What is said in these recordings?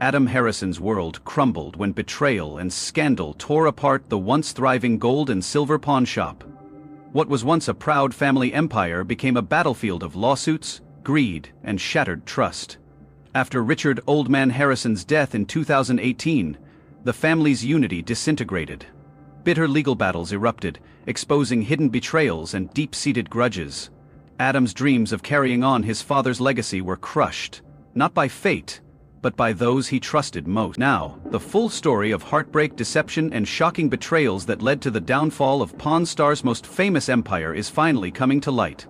Adam Harrison's world crumbled when betrayal and scandal tore apart the once thriving gold and silver pawn shop. What was once a proud family empire became a battlefield of lawsuits, greed, and shattered trust. After Richard "Old Man" Harrison's death in 2018, the family's unity disintegrated. Bitter legal battles erupted, exposing hidden betrayals and deep-seated grudges. Adam's dreams of carrying on his father's legacy were crushed, not by fate, but by those he trusted most. Now, the full story of heartbreak, deception, and shocking betrayals that led to the downfall of Pawn Stars' most famous empire is finally coming to light.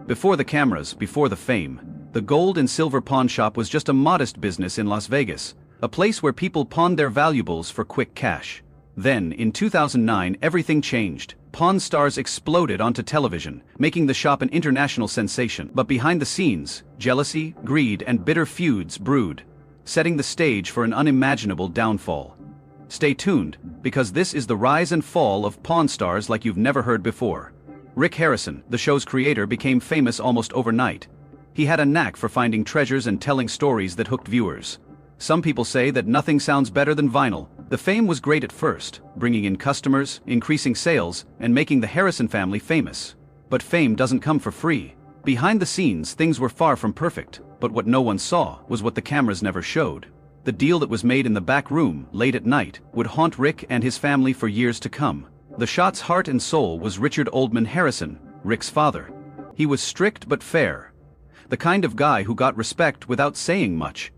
Before the cameras, before the fame, the gold and silver pawn shop was just a modest business in Las Vegas, a place where people pawned their valuables for quick cash. Then, in 2009, everything changed. Pawn Stars exploded onto television, making the shop an international sensation. But behind the scenes, jealousy, greed, and bitter feuds brewed, setting the stage for an unimaginable downfall. Stay tuned, because this is the rise and fall of Pawn Stars like you've never heard before. Rick Harrison, the show's creator, became famous almost overnight. He had a knack for finding treasures and telling stories that hooked viewers. Some people say that nothing sounds better than vinyl. The fame was great at first, bringing in customers, increasing sales, and making the Harrison family famous. But fame doesn't come for free. Behind the scenes, things were far from perfect, but what no one saw was what the cameras never showed. The deal that was made in the back room, late at night, would haunt Rick and his family for years to come. The shop's heart and soul was Richard "Old Man" Harrison, Rick's father. He was strict but fair. The kind of guy who got respect without saying much.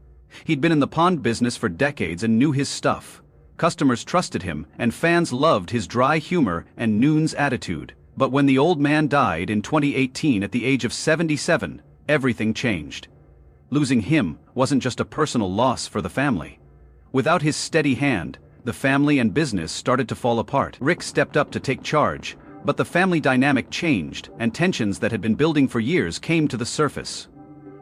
He'd been in the pawn business for decades and knew his stuff. Customers trusted him, and fans loved his dry humor and Noon's attitude. But when the old man died in 2018 at the age of 77, everything changed. Losing him wasn't just a personal loss for the family. Without his steady hand, the family and business started to fall apart. Rick stepped up to take charge, but the family dynamic changed, and tensions that had been building for years came to the surface.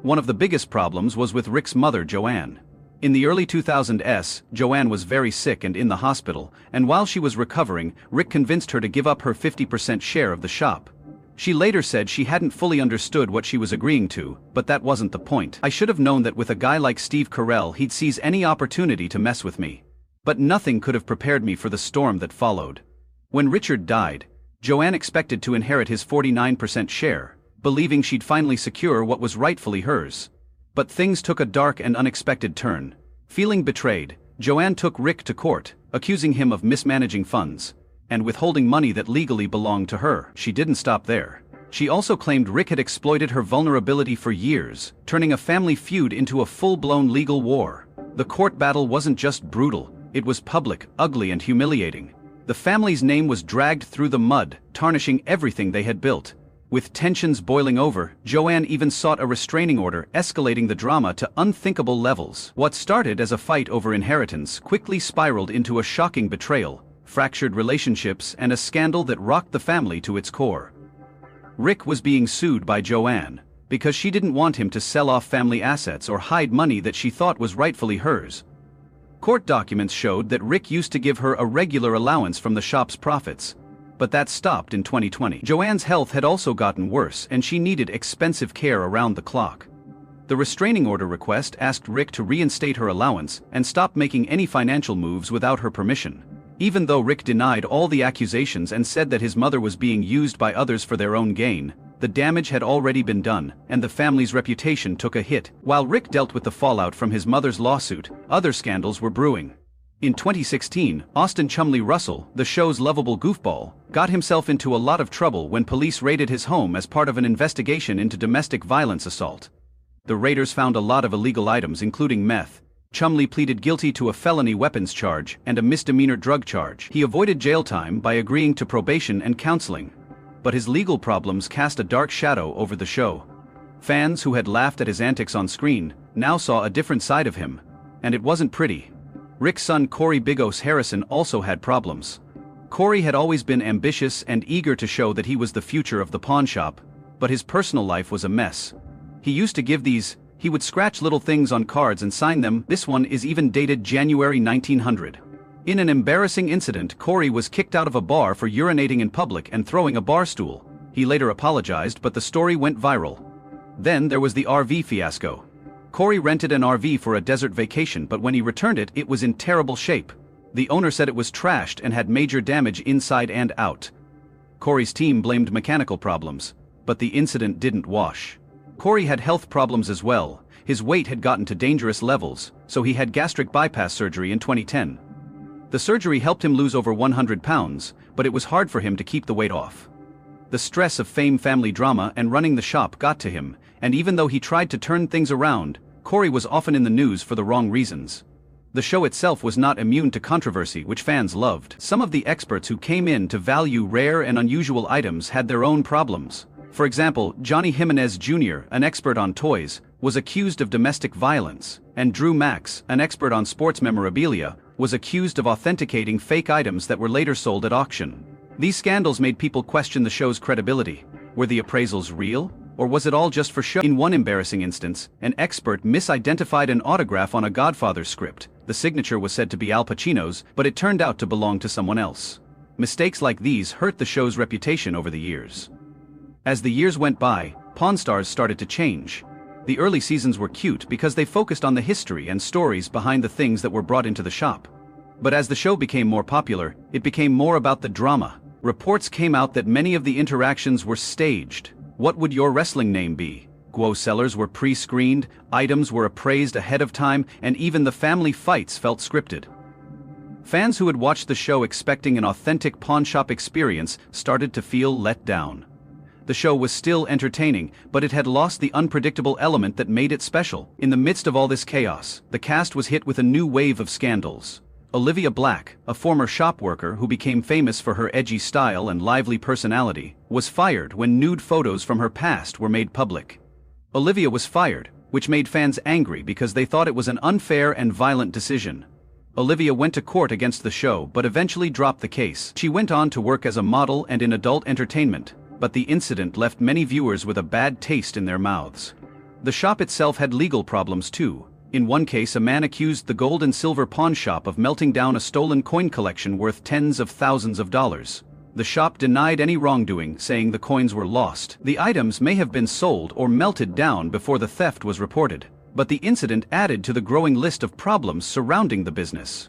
One of the biggest problems was with Rick's mother, Joanne. In the early 2000s, Joanne was very sick and in the hospital, and while she was recovering, Rick convinced her to give up her 50% share of the shop. She later said she hadn't fully understood what she was agreeing to, but that wasn't the point. "I should have known that with a guy like Steve Carell, he'd seize any opportunity to mess with me. But nothing could have prepared me for the storm that followed." When Richard died, Joanne expected to inherit his 49% share, believing she'd finally secure what was rightfully hers. But things took a dark and unexpected turn. Feeling betrayed, Joanne took Rick to court, accusing him of mismanaging funds and withholding money that legally belonged to her. She didn't stop there. She also claimed Rick had exploited her vulnerability for years, turning a family feud into a full-blown legal war. The court battle wasn't just brutal, it was public, ugly, and humiliating. The family's name was dragged through the mud, tarnishing everything they had built. With tensions boiling over, Joanne even sought a restraining order, escalating the drama to unthinkable levels. What started as a fight over inheritance quickly spiraled into a shocking betrayal, fractured relationships, and a scandal that rocked the family to its core. Rick was being sued by Joanne because she didn't want him to sell off family assets or hide money that she thought was rightfully hers. Court documents showed that Rick used to give her a regular allowance from the shop's profits. But that stopped in 2020. Joanne's health had also gotten worse, and she needed expensive care around the clock. The restraining order request asked Rick to reinstate her allowance and stop making any financial moves without her permission. Even though Rick denied all the accusations and said that his mother was being used by others for their own gain, the damage had already been done, and the family's reputation took a hit. While Rick dealt with the fallout from his mother's lawsuit, other scandals were brewing. In 2016, Austin "Chumley" Russell, the show's lovable goofball, got himself into a lot of trouble when police raided his home as part of an investigation into domestic violence assault. The raiders found a lot of illegal items, including meth. Chumley pleaded guilty to a felony weapons charge and a misdemeanor drug charge. He avoided jail time by agreeing to probation and counseling. But his legal problems cast a dark shadow over the show. Fans who had laughed at his antics on screen now saw a different side of him. And it wasn't pretty. Rick's son Corey "Big-Os" Harrison also had problems. Corey had always been ambitious and eager to show that he was the future of the pawn shop, but his personal life was a mess. He used to give these, he would scratch little things on cards and sign them. This one is even dated January 1900. In an embarrassing incident, Corey was kicked out of a bar for urinating in public and throwing a bar stool. He later apologized, but the story went viral. Then there was the RV fiasco. Corey rented an RV for a desert vacation, but when he returned it, it was in terrible shape. The owner said it was trashed and had major damage inside and out. Corey's team blamed mechanical problems, but the incident didn't wash. Corey had health problems as well. His weight had gotten to dangerous levels, so he had gastric bypass surgery in 2010. The surgery helped him lose over 100 pounds, but it was hard for him to keep the weight off. The stress of fame, family drama, and running the shop got to him, and even though he tried to turn things around, Corey was often in the news for the wrong reasons. The show itself was not immune to controversy, which fans loved. Some of the experts who came in to value rare and unusual items had their own problems. For example, Johnny Jimenez Jr., an expert on toys, was accused of domestic violence, and Drew Max, an expert on sports memorabilia, was accused of authenticating fake items that were later sold at auction. These scandals made people question the show's credibility. Were the appraisals real, or was it all just for show? In one embarrassing instance, an expert misidentified an autograph on a Godfather script. The signature was said to be Al Pacino's, but it turned out to belong to someone else. Mistakes like these hurt the show's reputation over the years. As the years went by, Pawn Stars started to change. The early seasons were cute because they focused on the history and stories behind the things that were brought into the shop. But as the show became more popular, it became more about the drama. Reports came out that many of the interactions were staged. What would your wrestling name be? Guo sellers were pre-screened, items were appraised ahead of time, and even the family fights felt scripted. Fans who had watched the show expecting an authentic pawnshop experience started to feel let down. The show was still entertaining, but it had lost the unpredictable element that made it special. In the midst of all this chaos, the cast was hit with a new wave of scandals. Olivia Black, a former shop worker who became famous for her edgy style and lively personality, was fired when nude photos from her past were made public. Olivia was fired, which made fans angry because they thought it was an unfair and violent decision. Olivia went to court against the show but eventually dropped the case. She went on to work as a model and in adult entertainment, but the incident left many viewers with a bad taste in their mouths. The shop itself had legal problems too. In one case, a man accused the gold and silver pawn shop of melting down a stolen coin collection worth tens of thousands of dollars. The shop denied any wrongdoing, saying the coins were lost. The items may have been sold or melted down before the theft was reported, but the incident added to the growing list of problems surrounding the business.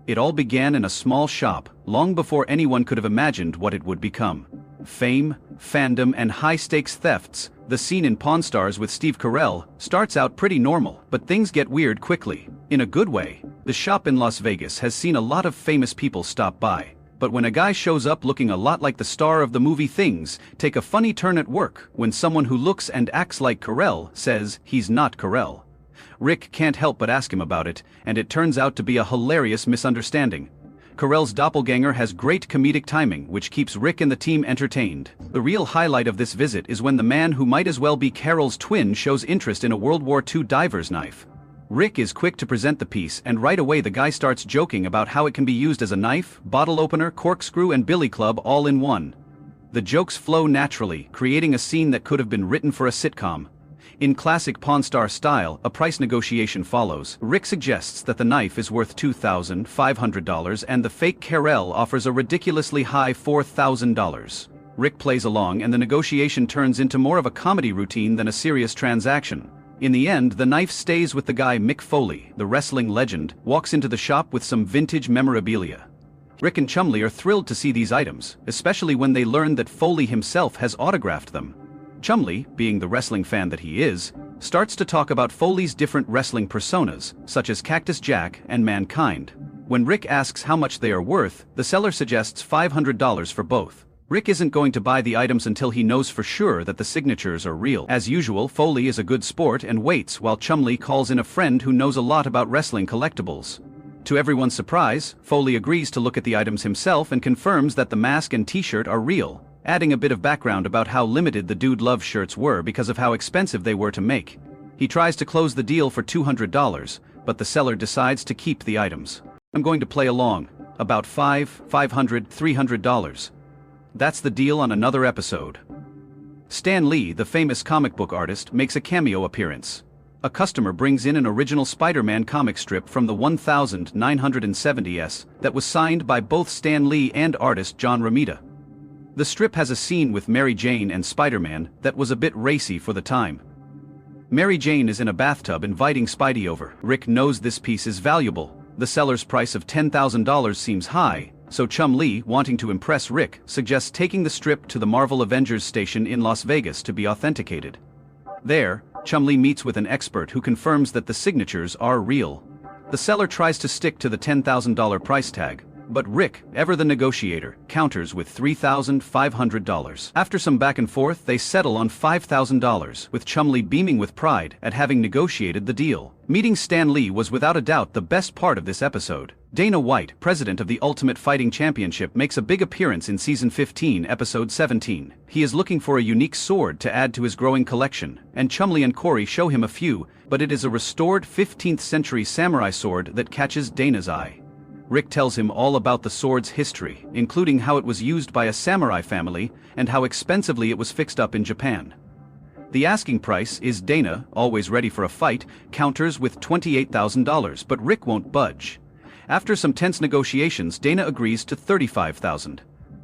It all began in a small shop, long before anyone could have imagined what it would become. Fame, fandom, and high-stakes thefts. The scene in Pawn Stars with Steve Carell starts out pretty normal, but things get weird quickly. In a good way. The shop in Las Vegas has seen a lot of famous people stop by, but when a guy shows up looking a lot like the star of the movie, things take a funny turn at work when someone who looks and acts like Carell says he's not Carell. Rick can't help but ask him about it, and it turns out to be a hilarious misunderstanding. Carell's doppelganger has great comedic timing, which keeps Rick and the team entertained. The real highlight of this visit is when the man who might as well be Carell's twin shows interest in a World War II diver's knife. Rick is quick to present the piece, and right away the guy starts joking about how it can be used as a knife, bottle opener, corkscrew, and billy club all in one. The jokes flow naturally, creating a scene that could have been written for a sitcom. In classic Pawn Star style, a price negotiation follows. Rick suggests that the knife is worth $2,500 and the fake Carell offers a ridiculously high $4,000. Rick plays along and the negotiation turns into more of a comedy routine than a serious transaction. In the end, the knife stays with the guy. Mick Foley, the wrestling legend, walks into the shop with some vintage memorabilia. Rick and Chumlee are thrilled to see these items, especially when they learn that Foley himself has autographed them. Chumlee, being the wrestling fan that he is, starts to talk about Foley's different wrestling personas, such as Cactus Jack and Mankind. When Rick asks how much they are worth, the seller suggests $500 for both. Rick isn't going to buy the items until he knows for sure that the signatures are real. As usual, Foley is a good sport and waits while Chumlee calls in a friend who knows a lot about wrestling collectibles. To everyone's surprise, Foley agrees to look at the items himself and confirms that the mask and t-shirt are real, adding a bit of background about how limited the Dude Love shirts were because of how expensive they were to make. He tries to close the deal for $200, but the seller decides to keep the items. I'm going to play along. About $500, $300. That's the deal on another episode. Stan Lee, the famous comic book artist, makes a cameo appearance. A customer brings in an original Spider-Man comic strip from the 1970s that was signed by both Stan Lee and artist John Romita. The strip has a scene with Mary Jane and Spider-Man that was a bit racy for the time. Mary Jane is in a bathtub inviting Spidey over. Rick knows this piece is valuable. The seller's price of $10,000 seems high, so Chumlee, wanting to impress Rick, suggests taking the strip to the Marvel Avengers station in Las Vegas to be authenticated. There, Chumlee meets with an expert who confirms that the signatures are real. The seller tries to stick to the $10,000 price tag, but Rick, ever the negotiator, counters with $3,500. After some back and forth, they settle on $5,000, with Chumlee beaming with pride at having negotiated the deal. Meeting Stan Lee was without a doubt the best part of this episode. Dana White, president of the Ultimate Fighting Championship, makes a big appearance in Season 15, Episode 17. He is looking for a unique sword to add to his growing collection, and Chumlee and Corey show him a few, but it is a restored 15th century samurai sword that catches Dana's eye. Rick tells him all about the sword's history, including how it was used by a samurai family and how expensively it was fixed up in Japan. The asking price is Dana, always ready for a fight, counters with $28,000, but Rick won't budge. After some tense negotiations, Dana agrees to $35,000.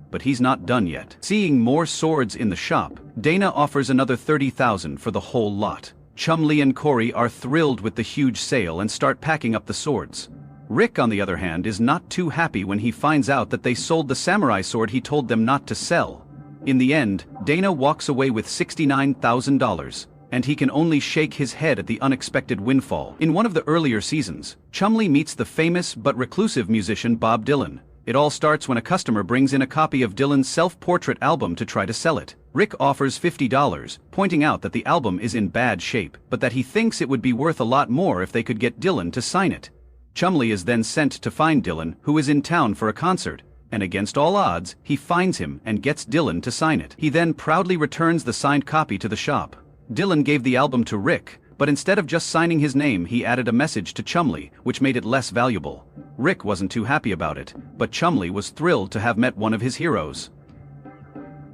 But he's not done yet. Seeing more swords in the shop, Dana offers another $30,000 for the whole lot. Chumlee and Corey are thrilled with the huge sale and start packing up the swords. Rick, on the other hand, is not too happy when he finds out that they sold the samurai sword he told them not to sell. In the end, Dana walks away with $69,000, and he can only shake his head at the unexpected windfall. In one of the earlier seasons, Chumlee meets the famous but reclusive musician Bob Dylan. It all starts when a customer brings in a copy of Dylan's self-portrait album to try to sell it. Rick offers $50, pointing out that the album is in bad shape, but that he thinks it would be worth a lot more if they could get Dylan to sign it. Chumlee is then sent to find Dylan, who is in town for a concert, and against all odds, he finds him and gets Dylan to sign it. He then proudly returns the signed copy to the shop. Dylan gave the album to Rick, but instead of just signing his name, he added a message to Chumlee, which made it less valuable. Rick wasn't too happy about it, but Chumlee was thrilled to have met one of his heroes.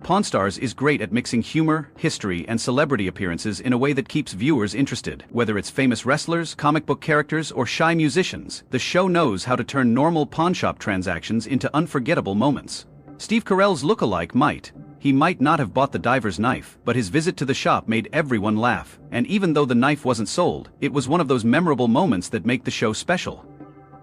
Pawn Stars is great at mixing humor, history, and celebrity appearances in a way that keeps viewers interested. Whether it's famous wrestlers, comic book characters, or shy musicians, the show knows how to turn normal pawnshop transactions into unforgettable moments. Steve Carell's look-alike might. He might not have bought the diver's knife, but his visit to the shop made everyone laugh, and even though the knife wasn't sold, it was one of those memorable moments that make the show special.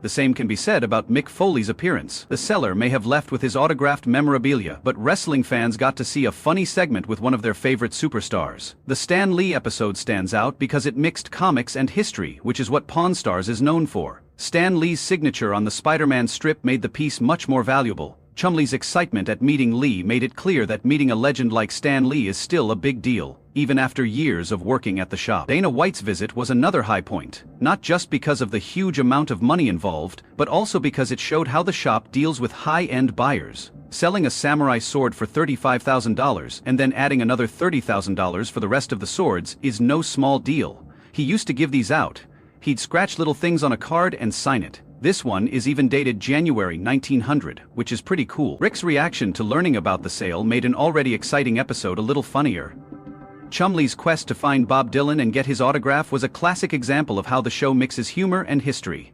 The same can be said about Mick Foley's appearance. The seller may have left with his autographed memorabilia, but wrestling fans got to see a funny segment with one of their favorite superstars. The Stan Lee episode stands out because it mixed comics and history, which is what Pawn Stars is known for. Stan Lee's signature on the Spider-Man strip made the piece much more valuable. Chumlee's excitement at meeting Lee made it clear that meeting a legend like Stan Lee is still a big deal, even after years of working at the shop. Dana White's visit was another high point, not just because of the huge amount of money involved, but also because it showed how the shop deals with high-end buyers. Selling a samurai sword for $35,000 and then adding another $30,000 for the rest of the swords is no small deal. He used to give these out. He'd scratch little things on a card and sign it. This one is even dated January 1900, which is pretty cool. Rick's reaction to learning about the sale made an already exciting episode a little funnier. Chumlee's quest to find Bob Dylan and get his autograph was a classic example of how the show mixes humor and history.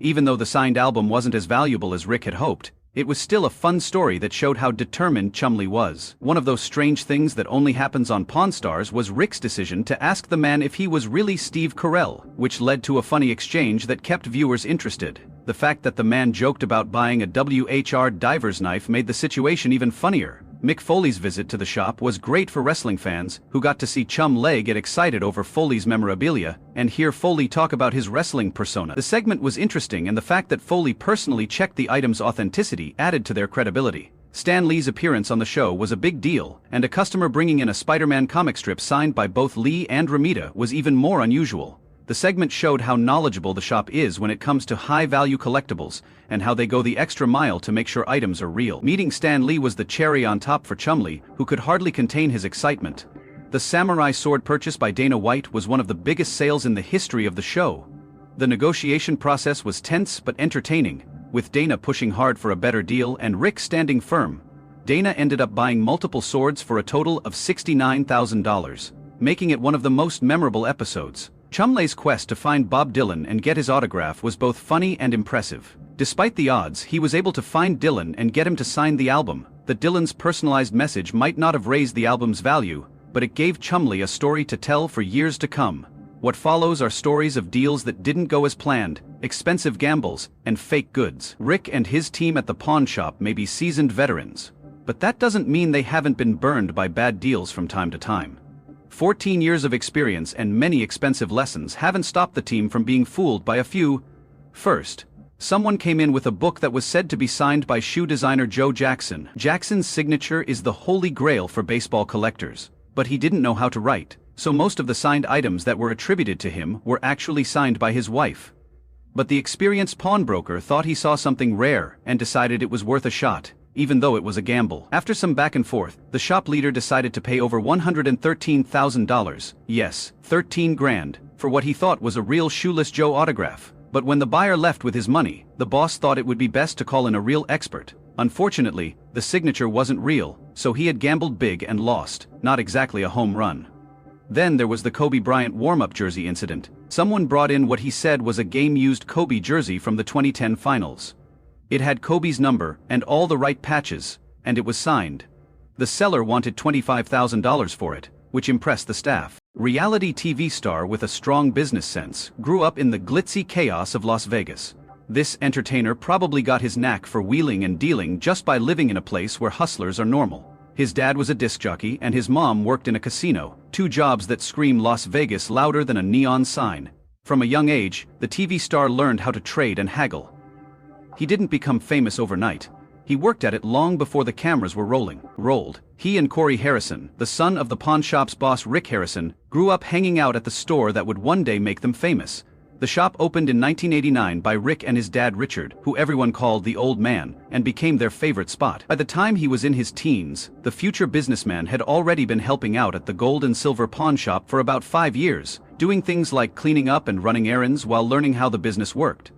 Even though the signed album wasn't as valuable as Rick had hoped, it was still a fun story that showed how determined Chumlee was. One of those strange things that only happens on Pawn Stars was Rick's decision to ask the man if he was really Steve Carell, which led to a funny exchange that kept viewers interested. The fact that the man joked about buying a WHR diver's knife made the situation even funnier. Mick Foley's visit to the shop was great for wrestling fans, who got to see Chumlee get excited over Foley's memorabilia, and hear Foley talk about his wrestling persona. The segment was interesting, and the fact that Foley personally checked the item's authenticity added to their credibility. Stan Lee's appearance on the show was a big deal, and a customer bringing in a Spider-Man comic strip signed by both Lee and Romita was even more unusual. The segment showed how knowledgeable the shop is when it comes to high-value collectibles, and how they go the extra mile to make sure items are real. Meeting Stan Lee was the cherry on top for Chumlee, who could hardly contain his excitement. The samurai sword purchase by Dana White was one of the biggest sales in the history of the show. The negotiation process was tense but entertaining, with Dana pushing hard for a better deal and Rick standing firm. Dana ended up buying multiple swords for a total of $69,000, making it one of the most memorable episodes. Chumlee's quest to find Bob Dylan and get his autograph was both funny and impressive. Despite the odds, he was able to find Dylan and get him to sign the album. That Dylan's personalized message might not have raised the album's value, but it gave Chumlee a story to tell for years to come. What follows are stories of deals that didn't go as planned, expensive gambles, and fake goods. Rick and his team at the pawn shop may be seasoned veterans, but that doesn't mean they haven't been burned by bad deals from time to time. 14 years of experience and many expensive lessons haven't stopped the team from being fooled by a few. First, someone came in with a book that was said to be signed by shoe designer Joe Jackson. Jackson's signature is the holy grail for baseball collectors, but he didn't know how to write, so most of the signed items that were attributed to him were actually signed by his wife. But the experienced pawnbroker thought he saw something rare and decided it was worth a shot, even though it was a gamble. After some back and forth, the shop leader decided to pay over $113,000, yes, 13 grand, for what he thought was a real Shoeless Joe autograph. But when the buyer left with his money, the boss thought it would be best to call in a real expert. Unfortunately, the signature wasn't real, so he had gambled big and lost, not exactly a home run. Then there was the Kobe Bryant warm-up jersey incident. Someone brought in what he said was a game-used Kobe jersey from the 2010 finals. It had Kobe's number and all the right patches, and it was signed. The seller wanted $25,000 for it, which impressed the staff. Reality TV star with a strong business sense grew up in the glitzy chaos of Las Vegas. This entertainer probably got his knack for wheeling and dealing just by living in a place where hustlers are normal. His dad was a disc jockey and his mom worked in a casino, two jobs that scream Las Vegas louder than a neon sign. From a young age, the TV star learned how to trade and haggle. He didn't become famous overnight. He worked at it long before the cameras were rolled. He and Corey Harrison, the son of the pawn shop's boss Rick Harrison, grew up hanging out at the store that would one day make them famous. The shop opened in 1989 by Rick and his dad Richard, who everyone called the Old Man, and became their favorite spot. By the time he was in his teens, the future businessman had already been helping out at the gold and silver pawn shop for about 5 years, doing things like cleaning up and running errands while learning how the business worked.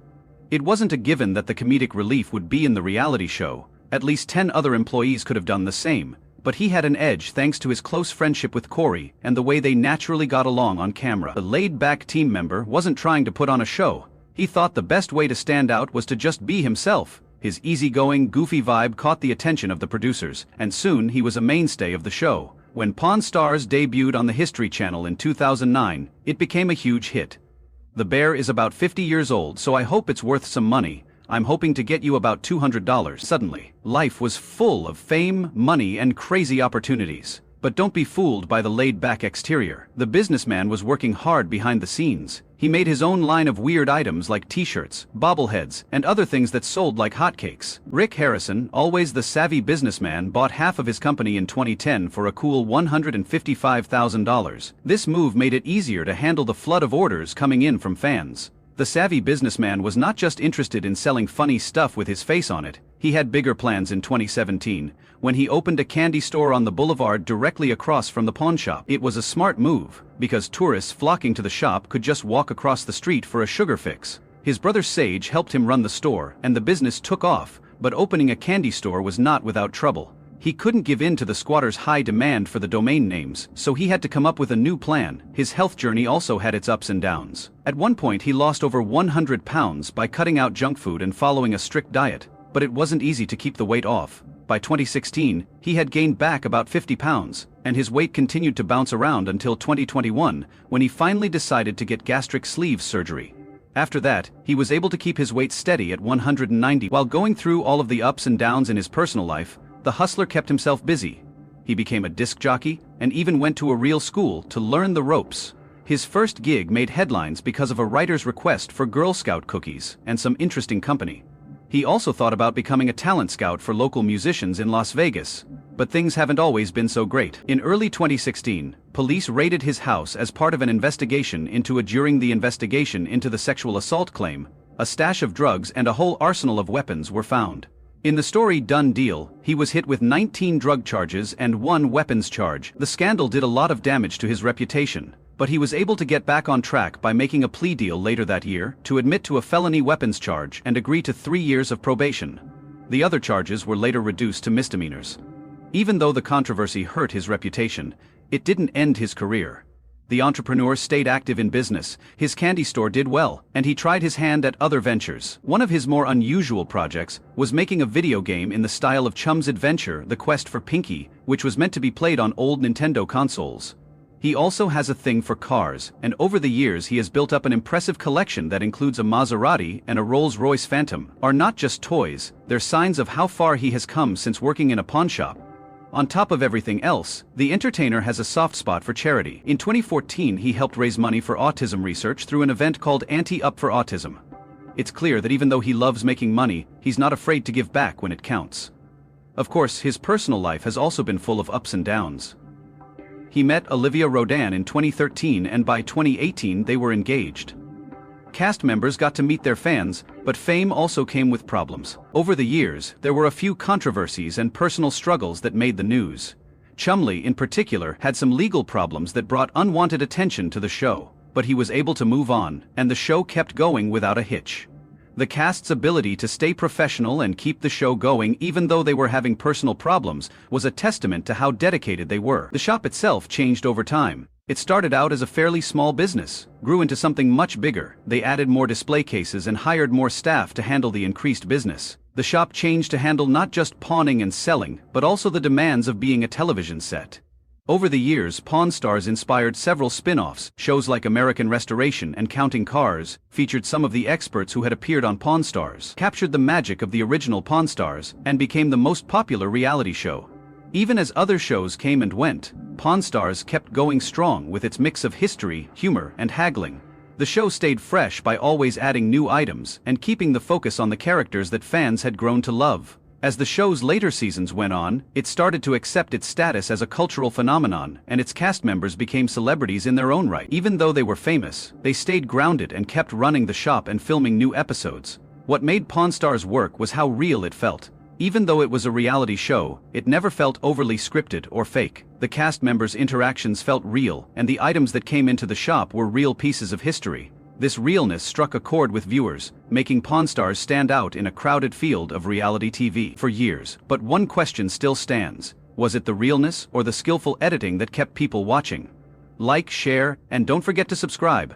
It wasn't a given that the comedic relief would be in the reality show. At least 10 other employees could have done the same, but he had an edge thanks to his close friendship with Corey and the way they naturally got along on camera. The laid-back team member wasn't trying to put on a show. He thought the best way to stand out was to just be himself. His easygoing, goofy vibe caught the attention of the producers, and soon he was a mainstay of the show. When Pawn Stars debuted on the History Channel in 2009, it became a huge hit. The bear is about 50 years old, so I hope it's worth some money. I'm hoping to get you about $200. Suddenly, life was full of fame, money, and crazy opportunities. But don't be fooled by the laid-back exterior. The businessman was working hard behind the scenes. He made his own line of weird items like t-shirts, bobbleheads, and other things that sold like hotcakes. Rick Harrison, always the savvy businessman, bought half of his company in 2010 for a cool $155,000. This move made it easier to handle the flood of orders coming in from fans. The savvy businessman was not just interested in selling funny stuff with his face on it. He had bigger plans in 2017, when he opened a candy store on the boulevard directly across from the pawn shop. It was a smart move, because tourists flocking to the shop could just walk across the street for a sugar fix. His brother Sage helped him run the store, and the business took off, but opening a candy store was not without trouble. He couldn't give in to the squatters' high demand for the domain names, so he had to come up with a new plan. His health journey also had its ups and downs. At one point he lost over 100 pounds by cutting out junk food and following a strict diet, but it wasn't easy to keep the weight off. By 2016, he had gained back about 50 pounds, and his weight continued to bounce around until 2021, when he finally decided to get gastric sleeve surgery. After that, he was able to keep his weight steady at 190. While going through all of the ups and downs in his personal life, the hustler kept himself busy. He became a disc jockey and even went to a real school to learn the ropes. His first gig made headlines because of a writer's request for Girl Scout cookies and some interesting company. He also thought about becoming a talent scout for local musicians in Las Vegas, but things haven't always been so great. In early 2016, police raided his house as part of an investigation during the investigation into the sexual assault claim. A stash of drugs and a whole arsenal of weapons were found. In the story Done Deal, he was hit with 19 drug charges and 1 weapons charge. The scandal did a lot of damage to his reputation, but he was able to get back on track by making a plea deal later that year to admit to a felony weapons charge and agree to 3 years of probation. The other charges were later reduced to misdemeanors. Even though the controversy hurt his reputation, it didn't end his career. The entrepreneur stayed active in business, his candy store did well, and he tried his hand at other ventures. One of his more unusual projects was making a video game in the style of Chum's Adventure: The Quest for Pinky, which was meant to be played on old Nintendo consoles. He also has a thing for cars, and over the years he has built up an impressive collection that includes a Maserati and a Rolls-Royce Phantom. Are not just toys, they're signs of how far he has come since working in a pawnshop. On top of everything else, the entertainer has a soft spot for charity. In 2014 he helped raise money for autism research through an event called Ante-Up for Autism. It's clear that even though he loves making money, he's not afraid to give back when it counts. Of course, his personal life has also been full of ups and downs. He met Olivia Rodin in 2013 and by 2018 they were engaged. Cast members got to meet their fans, but fame also came with problems. Over the years, there were a few controversies and personal struggles that made the news. Chumlee, in particular, had some legal problems that brought unwanted attention to the show, but he was able to move on, and the show kept going without a hitch. The cast's ability to stay professional and keep the show going even though they were having personal problems was a testament to how dedicated they were. The shop itself changed over time. It started out as a fairly small business, grew into something much bigger. They added more display cases and hired more staff to handle the increased business. The shop changed to handle not just pawning and selling, but also the demands of being a television set. Over the years, Pawn Stars inspired several spin-offs. Shows like American Restoration and Counting Cars featured some of the experts who had appeared on Pawn Stars, captured the magic of the original Pawn Stars, and became the most popular reality show. Even as other shows came and went, Pawn Stars kept going strong with its mix of history, humor, and haggling. The show stayed fresh by always adding new items and keeping the focus on the characters that fans had grown to love. As the show's later seasons went on, it started to accept its status as a cultural phenomenon, and its cast members became celebrities in their own right. Even though they were famous, they stayed grounded and kept running the shop and filming new episodes. What made Pawn Stars work was how real it felt. Even though it was a reality show, it never felt overly scripted or fake. The cast members' interactions felt real, and the items that came into the shop were real pieces of history. This realness struck a chord with viewers, making Pawn Stars stand out in a crowded field of reality TV for years. But one question still stands: was it the realness or the skillful editing that kept people watching? Like, share, and don't forget to subscribe.